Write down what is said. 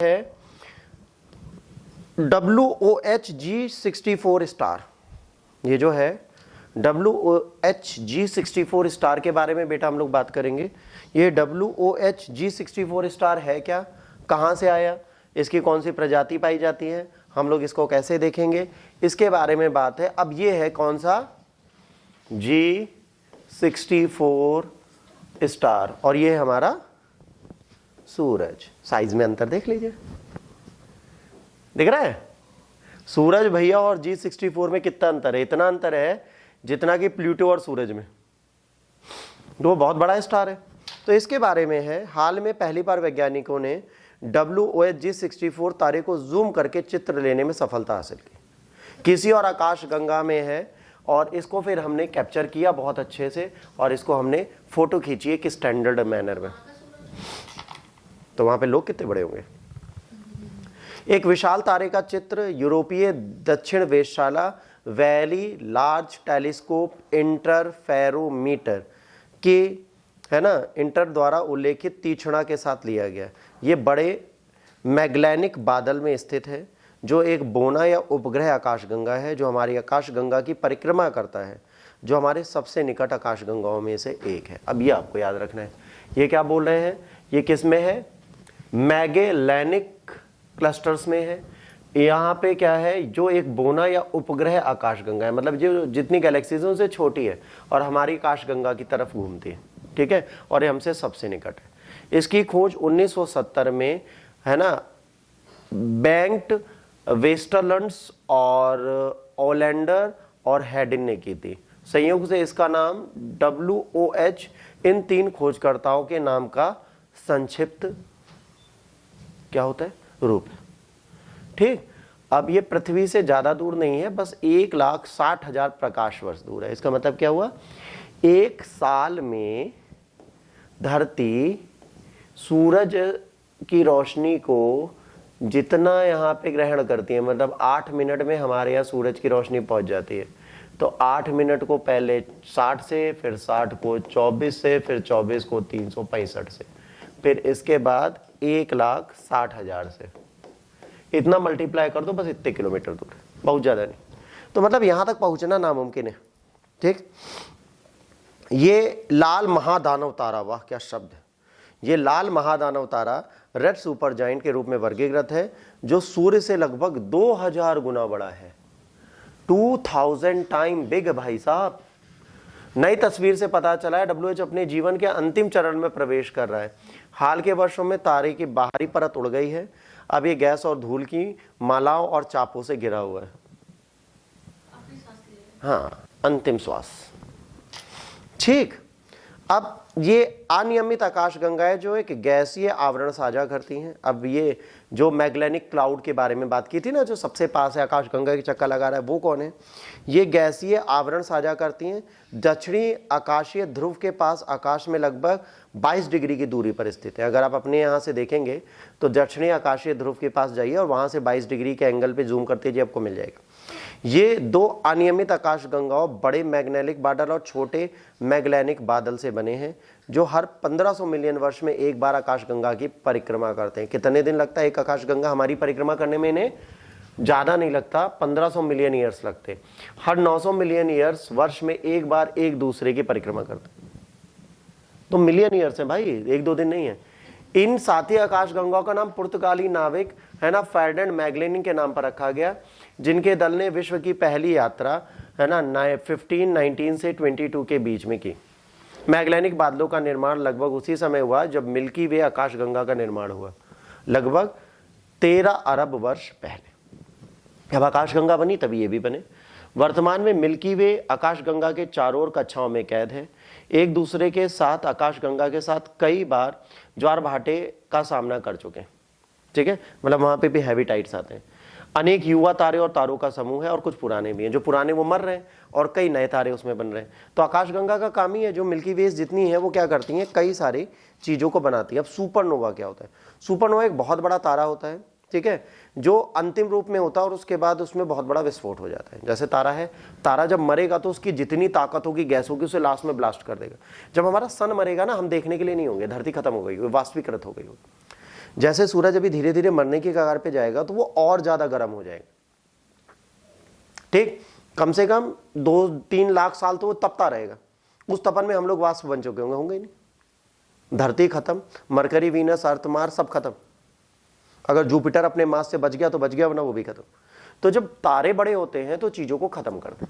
है WOHG64 star. ये जो है WOHG64 स्टार के बारे में बेटा हम लोग बात करेंगे। ये WOHG64 स्टार है क्या, कहाँ से आया, इसकी कौन सी प्रजाति पाई जाती है, हम लोग इसको कैसे देखेंगे, इसके बारे में बात है। अब ये है कौन सा, G64 स्टार, और ये है हमारा सूरज। साइज में अंतर देख लीजिए, दिख रहा है सूरज भैया और G64 में कितना अंतर है, इतना अंतर है जितना कि प्लूटो और सूरज में। तो बहुत बड़ा स्टार है। तो इसके बारे में है, हाल में पहली बार वैज्ञानिकों ने WOHG64 तारे को जूम करके चित्र लेने में सफलता हासिल की। किसी और आकाश गंगा में है और इसको फिर हमने कैप्चर किया बहुत अच्छे से और इसको हमने फोटो खींची एक स्टैंडर्ड मैनर में। तो वहां पे लोग कितने बड़े होंगे। एक विशाल तारे का चित्र यूरोपीय दक्षिण वेधशाला वैली लार्ज टेलीस्कोप इंटरफेरोमीटर के है ना इंटर द्वारा उल्लेखित तीक्ष्णता के साथ लिया गया। ये बड़े मैगेलेनिक बादल में स्थित है जो एक बोना या उपग्रह आकाशगंगा है जो हमारी आकाशगंगा की परिक्रमा करता है, जो हमारे सबसे निकट आकाशगंगाओं में से एक है। अब ये आपको याद रखना है, ये क्या बोल रहे हैं, ये किस में है, मैगेलेनिक क्लस्टर्स में है। यहाँ पे क्या है, जो एक बोना या उपग्रह आकाशगंगा है, मतलब जो जितनी गैलेक्सीज हैं उनसे छोटी है और हमारी आकाशगंगा की तरफ घूमती है, ठीक है, और ये हमसे सबसे निकट है। इसकी खोज 1970 में है ना बेंट वेस्टरलैंड्स और ओलेंडर और हेडिन ने की थी। संयोग से इसका नाम WOH इन तीन खोजकर्ताओं के नाम का संक्षिप्त क्या होता है, रूप है। ठीक, अब ये पृथ्वी से ज्यादा दूर नहीं है, बस 1,60,000 प्रकाश वर्ष दूर है। इसका मतलब क्या हुआ, एक साल में धरती सूरज की रोशनी को जितना यहाँ पे ग्रहण करती है, मतलब 8 मिनट में हमारे यहाँ सूरज की रोशनी पहुंच जाती है। तो 8 मिनट को पहले 60 से, फिर 60 को 24 से, फिर 24 को 365 से, फिर इसके बाद 1,60,000 से, इतना मल्टीप्लाई कर दो, बस इतने किलोमीटर दूर है, बहुत ज्यादा नहीं। तो मतलब यहां तक पहुंचना नामुमकिन है। ठीक, ये लाल महादानव तारा, वाह क्या शब्द है, ये लाल महादानव तारा रेड सुपर जायंट के रूप में वर्गीकृत है जो सूर्य से लगभग 2000 गुना बड़ा है। 2000 टाइम बिग भाई साहब। नई तस्वीर से पता चला है WOH अपने जीवन के अंतिम चरण में प्रवेश कर रहा है। हाल के वर्षों में तारे की बाहरी परत उड़ गई है, अब ये गैस और धूल की मालाओं और चापों से घिरा हुआ है। हाँ, अंतिम श्वास। ठीक, अब ये अनियमित आकाशगंगाएं जो एक गैसीय आवरण साझा करती हैं। अब ये जो मैगेलेनिक क्लाउड के बारे में बात की थी ना, जो सबसे पास है आकाशगंगा की चक्कर लगा रहा है, वो कौन है, ये गैसीय आवरण साझा करती हैं। दक्षिणी आकाशीय ध्रुव के पास आकाश में लगभग 22 डिग्री की दूरी पर स्थित है। अगर आप अपने यहाँ से देखेंगे तो दक्षिणी आकाशीय ध्रुव के पास जाइए और वहां से 22 डिग्री के एंगल पे जूम करते जाइए, आपको मिल जाएगा। ये दो अनियमित आकाशगंगाओं बड़े मैग्नेटिक बादल और छोटे मैगेलेनिक बादल से बने हैं जो हर 1500 मिलियन वर्ष में एक बार आकाशगंगा की परिक्रमा करते हैं। कितने दिन लगता है एक आकाशगंगा हमारी परिक्रमा करने में, इन्हें ज्यादा नहीं लगता, 1500 मिलियन ईयर्स लगते। हर 900 मिलियन ईयर्स वर्ष में एक बार एक दूसरे की परिक्रमा करते हैं। तो मिलियन ईयर्स है भाई, एक दो दिन नहीं है। इन साथी आकाशगंगाओं का नाम पुर्तगाली नाविक है ना फर्डिनांड मैगेलन के नाम पर रखा गया, जिनके दल ने विश्व की पहली यात्रा है ना 19 से 22 के बीच में की। मैगेलेनिक बादलों का निर्माण लगभग उसी समय हुआ जब मिल्की वे आकाशगंगा का निर्माण हुआ, लगभग 13 अरब वर्ष पहले। जब आकाशगंगा बनी तभी ये भी बने। वर्तमान में मिल्की वे आकाशगंगा के चारों ओर कक्षाओं में कैद है। एक दूसरे के साथ आकाशगंगा के साथ कई बार ज्वार भाटे का सामना कर चुके हैं। ठीक है, मतलब वहां पे भी हैवी टाइड्स आते हैं। अनेक युवा तारे और तारों का समूह है और कुछ पुराने भी हैं। जो पुराने वो मर रहे हैं और कई नए तारे उसमें बन रहे हैं। तो आकाशगंगा का काम ही है, जो मिल्की वेज जितनी है वो क्या करती हैं, कई सारी चीजों को बनाती है। अब सुपरनोवा क्या होता है, सुपरनोवा एक बहुत बड़ा तारा होता है, ठीक है, जो अंतिम रूप में होता है और उसके बाद उसमें बहुत बड़ा विस्फोट हो जाता है। जैसे तारा है, तारा जब मरेगा तो उसकी जितनी ताकत होगी, गैस होगी, उसे लास्ट में ब्लास्ट कर देगा। जब हमारा सन मरेगा ना, हम देखने के लिए नहीं होंगे, धरती खत्म हो गई, वास्तविकृत हो गई होगी। जैसे सूरज अभी धीरे धीरे मरने की कगार पे जाएगा तो वो और ज्यादा गर्म हो जाएगा। ठीक, कम से कम 2-3 लाख साल तो वो तपता रहेगा। उस तपन में हम लोग वाष्प बन चुके होंगे, होंगे ही नहीं। धरती खत्म, मरकरी, वीनस, अर्थ, मार्स सब खत्म। अगर जुपिटर अपने मास से बच गया तो बच गया, वरना वो भी खत्म। तो जब तारे बड़े होते हैं तो चीजों को खत्म कर दें।